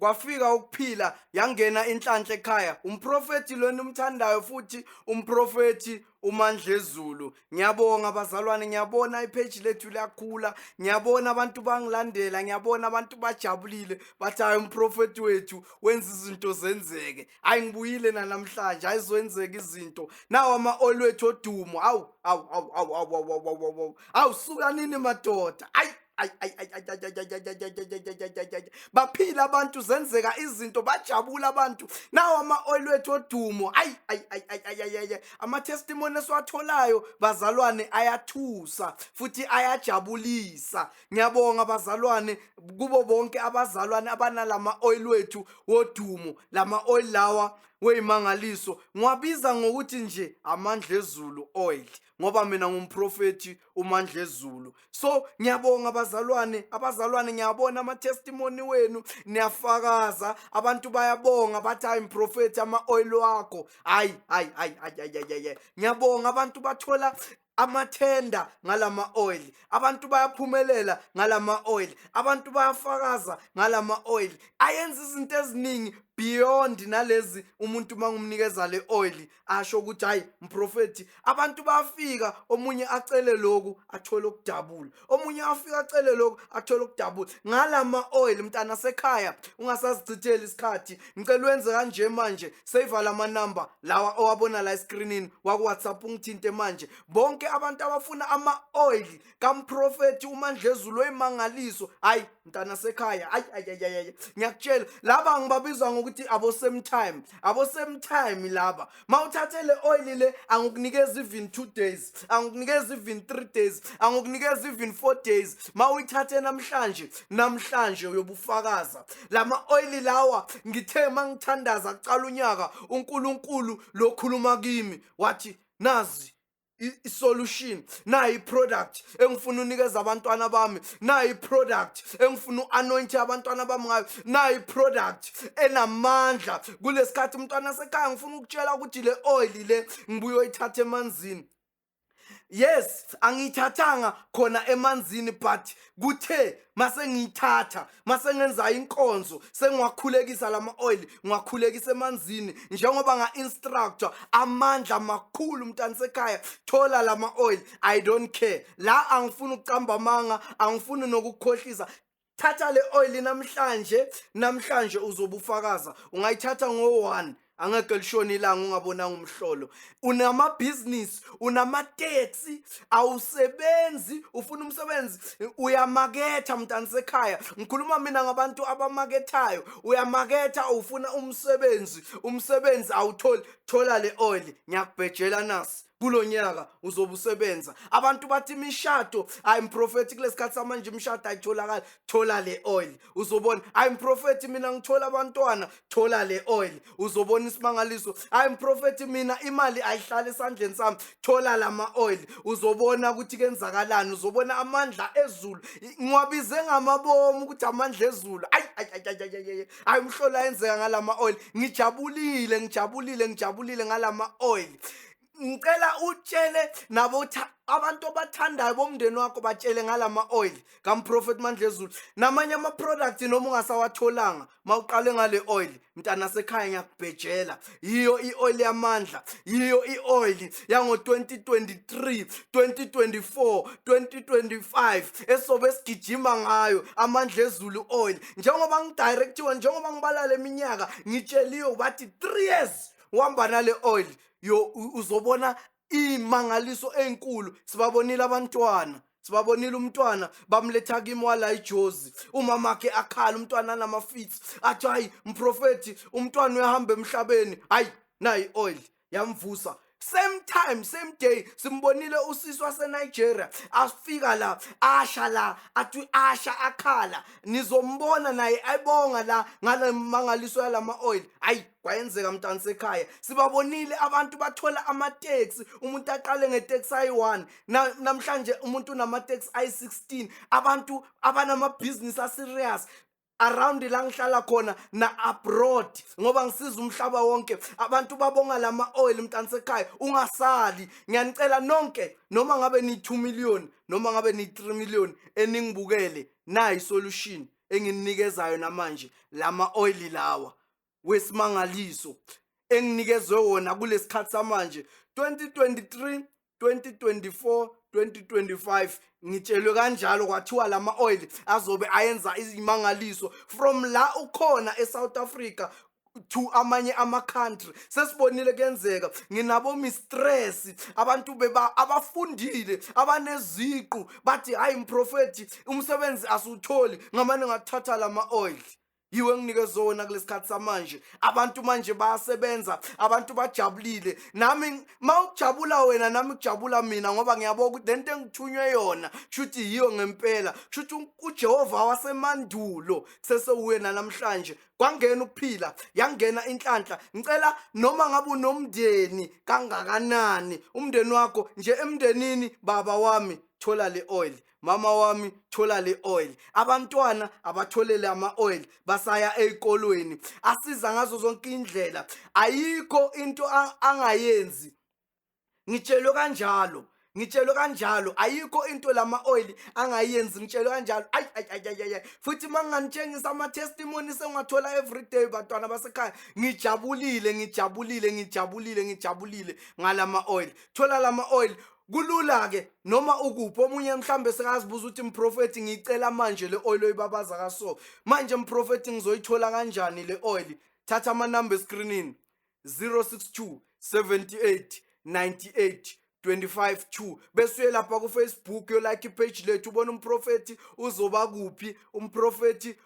kwafika ukuphila yangena inhlanhla ekhaya. Umprofeti lona umthandayo futhi umprofeti uMandlezulu. Ngiyabonga bazalwane, ngiyabona ipage lethu liyakhula, ngiyabona abantu bangilandela, ngiyabona abantu bajabulile bathi hayi umprofeti wethu wenza izinto zenzeke. Hayi ngibuyile namhlanje ayizokwenzeka izinto. Nawo ama-oil wethu odumo. Awu suka nini madoda. Baphila abantu zenzeka izinto bajabula abantu. Nawo ama-oil wethu odumo. Ama-testimony esiwatholayo bazalwane ayathusa futhi ayajabulisa. Ngiyabonga bazalwane kubo bonke abazalwane abanalama oil wethu wodumo. Lama oil lawa weyimangaliso ngiwabiza ngokuthi nje Amandlezulu oil ngoba mina ngumprofeti uMandlezulu. So ngiyabonga abazalwane ngiyabona ama-testimony wenu niyafakaza, abantu bayabonga bathi hayi mprofeti ama-oil wakho ngiyabonga abantu bathola amathenda ngalama oil, abantu bayaphumelela ngalama oil, abantu bayafakaza ngalama oil, ayenza izinto eziningi beyond nalezi umuntu mangumnikeza le oil asho ukuthi hayi mprofeti. Abantu bayafika omunye acele lokhu athole ukudabula, omunye afika acele lokhu athole ukudabula ngalama oil. Mntana sekhaya ungasazichithela isikhathi, ngicela wenze kanje manje, save lama number lawa owabona la escreenini waku WhatsApp, ungithinte manje. Bonke abantu abafuna ama oil kamprofeti uMandlezulu wemangaliso, hayi mntana sekhaya, ngiyakutshela laba ngibabiza ngokuthi abo-same time laba. Mawuthathe le oil le angikunikeza even 2 days, angikunikeza even 3 days, angikunikeza even 4 days. Mawuyithathe namhlanje uyobufakaza lama oil lawa. Ngithe mangithandaza kucala unyaka uNkulunkulu lokhuluma kimi wathi nazi i-solution, nayi product engifuna unikeza abantwana bami, nayi product engifuna u-anoint abantwana bami ngayo, nayi product enamandla kulesikhathi. Umntwana sekhaya ngifuna ukutshela ukuthi le oil le ngibuye uyithathe emanzini. Yes, angiyithathanga khona emanzini but kuthe mase ngiyithatha, mase ngenza inkonzo, sengiwakhulekisa lama oil, ngiwakhulekisa emanzini njengoba nga-instructor. Amandla makhulu mntana sekhaya, thola lama oil. I don't care la, angifuni ukucamba amanga, angifuni nokukukhohlisa. Thatha le oil namhlanje uzobufakaza. Ungayithatha ngo-1, angeke lishone ilanga ungabonanga umhlolo. Unamabhizinisi, unamateksi, awusebenzi, ufuna umsebenzi, uyamaketha mntana sekhaya. Ngikhuluma mina ngabantu abamakethayo. Uyamaketha, ufuna umsebenzi awutholi, thola le oil. Ngiyakubhejela nasi kulo nyaka uzobusebenza. Abantu bathi imishado hayi mprofeti kulesikhathi samanje imishado ayitholakala, thola le oil uzobona. Hayi mprofeti mina ngithola abantwana, thola le oil uzobona isimangaliso. Hayi mprofeti mina imali ayihlala esandleni sami, thola lama oil uzobona ukuthi kenzakalani, uzobona amandla ezulu. Ngiwabize ngamabomu ukuthi amandla ezulu. Hayi umhlola yenzeka ngalama oil. Ngijabulile ngalama oil. Ngicela utshele nabo abantu abathandayo bomndeni wakho, batshele ngalama oil kamprofeti Mandlezulu namanye ama-product noma ungasawatholanga. Mawuqale ngale oil mntana sekhaya ngiyakubhejela. Yiyo i-oil yamandla, yiyo i-oil yango-2023, 2024, 2025 esobe sigijima ngayo, Amandlezulu oil. Njengoba ngidirectiwe, njengoba ngibala le minyaka ngitsheliwe bathi 3 years uhamba nale oil, uzobona imangaliso enkulu. Sibabonile abantwana, sibabonile umntwana bamletha kimi wala iJozi, umamakhe akhala, umntwana namafits athi hayi mprofeti umntwana uyahamba emhlabeni. Hayi nayi oil yamvusa. Same day simbonile usisi waseNigeria afika la, asha athi asha akhala. Nizombona naye ayibonga la ngale mangaliso yalama oil. Hayi kwayenzeka mntana sekhaya. Sibabonile abantu bathola amateksi, umuntu aqale ngeteksi ayi-1 namhlanje umuntu unamateksi ayi-16. Abantu abanamabhizinisi aserious around la ngihlala khona na abroad, ngoba ngisiza umhlaba wonke. Abantu babonga lama oil mntana sekhaya. Ungasali, ngiyanicela nonke, noma ngabe ni 2 million noma ngabe ni 3 million eningibukele, nayi solution enginikezayo namanje lama oil lawa wesimangaliso enginikezwe wona kulesikhathi samanje 2023 2024 2025 ngitshelwe kanjalo kwathiwa lama oil azobe ayenza izimangaliso from la ukhona eSouth Africa to amanye ama-country. Sesibonile kuyenzeka nginabo mistress abantu abafundile abaneziqu bathi hayi mprofeti umsebenzi asutholi ngamane ngathatha lama oil. Yiwe nginikeze zona kulesikhathi samanje abantu manje bayasebenza abantu bajabulile nami mawujabula wena nami kujabula mina ngoba ngiyabona ukuthi lento engithunywe yona shuthi yiyo ngempela shuthi uJehova wasemandulo sesewena namhlanje kwangena ukuphila yangena inhlanhla ngicela noma ngabe unomndeni kangakanani umndeni wakho nje emndenini baba wami thola le oil mama wami thola le oil abantwana abatholele ama oil basaya ezikolweni asiza ngazo zonke indlela ayikho into angayenzi ngitshelwe kanjalo ayikho into lama oil angayenzi ngitshelwe kanjalo ay futhi manganitshengisa ama testimony sengathola every day bantwana basekhaya ngijabulile ngalama oil thola lama oil kulula ke noma ukuphi omunye mhlambe sekazibuza ukuthi mprofeti ngicela manje le oil oyibabaza kaso manje mprofeti ngizoyithola kanjani le oil thatha ama number screenini 062 78 98 25 bese lapha ku Facebook yo like page lethu ubona umprofeti uzoba kuphi umprofeti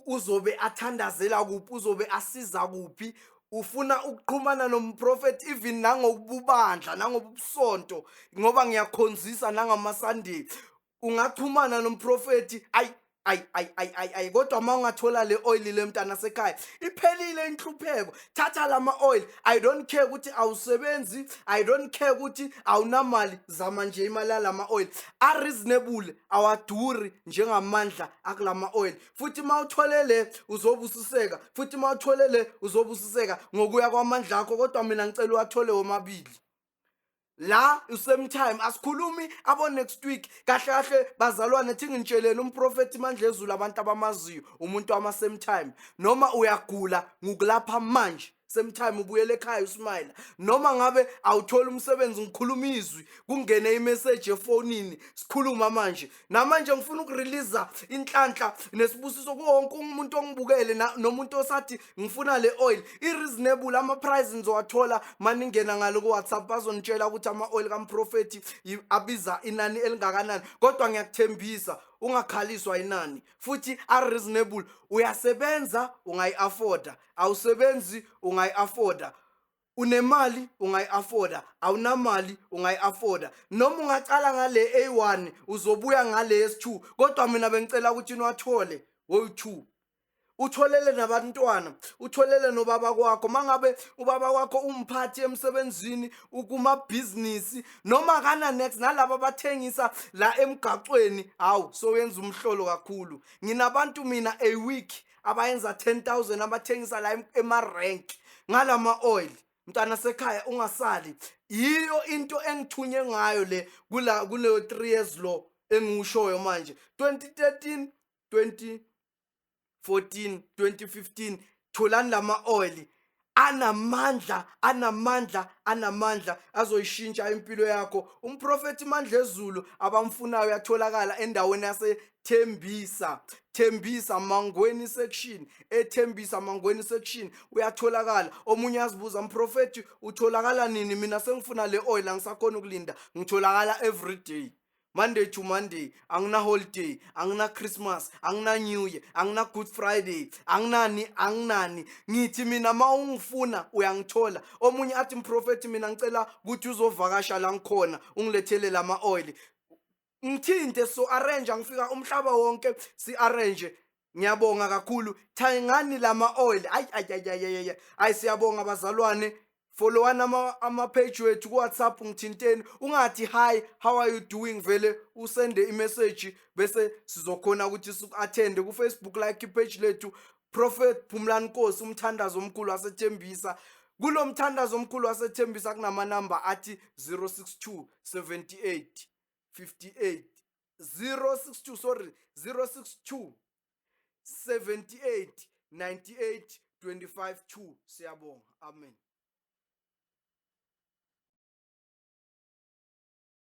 uzobe athandazela kuphi uzobe asiza kuphi ufuna ukuqhumana nomprofeti even nangokubandla nangobusonto ngoba ngiyakhonzisa nangama Sunday ungaxhumana nomprofeti ay kodwa mawungathola le oil le mntana sekhaya iphelile inhlupheko thatha lama oil I don't care ukuthi awusebenzi I don't care ukuthi awunamali zama nje imali lama oil are reasonable awaduri njengamandla akulama oil futhi mawutholele uzobusiseka futhi mawutholele uzobusiseka ngokuya kwamandla akho kodwa mina ngicela uwathole womabili la same time asikhulumi abo next week kahle bazalwane thi ngitshelene umprofeti Mandlezulu abantu abamaziyo umuntu wama same time noma uyagula ngukulapha manje same time ubuyele ekhaya usmile noma ngabe awuthola umsebenzi ngikhuluma izwi kungene imessage efonini sikhuluma manje namanje ngifuna ukurelease inhlanhla nesibusiso wonke umuntu ongibukele nomuntu osathi ngifuna le oil ireasonable ama price ngizowathola maningena ngalo ku WhatsApp bazonitshela ukuthi ama oil kamprofeti abiza inani elingakanani kodwa ngiyakuthembisa ungakhaliswa inani futhi are reasonable uyasebenza ungayi-afforda awusebenzi ungayi-afforda unemali ungayi-afforda awunamali ungayi-afforda noma ungacala ngale A1 uzobuya ngale S2 kodwa mina bengicela ukuthi niwathole wo2 utholele nabantwana utholele nobaba kwakho mangabe ubaba wakho umphathi emsebenzini ukuma business noma kana next nalabo abathengisa la emgaqweni awu so yenza umhlolo kakhulu nginabantu mina a week abayenza 10,000 abathengisa la ema-rank ngalama oil mntana sekhaya ungasali yiyo into engithunye ngayo le kuleyo 3 years lo engushoyo manje 2013 2014 2015 tholani lama oil anamandla azoyishintsha impilo yakho umprofeti Mandlezulu abamfunayo yatholakala endaweni yaseThembisa Mangweni section eThembisa Mangweni section uyatholakala omunye azibuza umprofeti utholakala nini mina sengifuna le oil angisakhona ukulinda ngitholakala every day Monday to Monday, angina holiday, angina Christmas, angina New Year, angina Good Friday, anginani. Ngithi mina mawungifuna uyangithola. Omunye athi mprofeti mina ngicela ukuthi uzovakasha la ngikhona, ungilethele lama oil. Ngithinte so arrange ngifika umhlaba wonke si arrange. Ngiyabonga kakhulu. Thangani lama oil. Ay siyabonga bazalwane. Follow ama page wethu ku WhatsApp ngithinteni ungathi hi how are you doing vele usende imessage bese sizokhona ukuthi siku-attend ku Facebook like page lethu Prophet Phumlani Nkosi umthandazo omkhulu waseThembisa kulo mthandazo omkhulu waseThembisa kunama number athi 062 78 58 062 78 98 25 2. Siyabonga. Amen.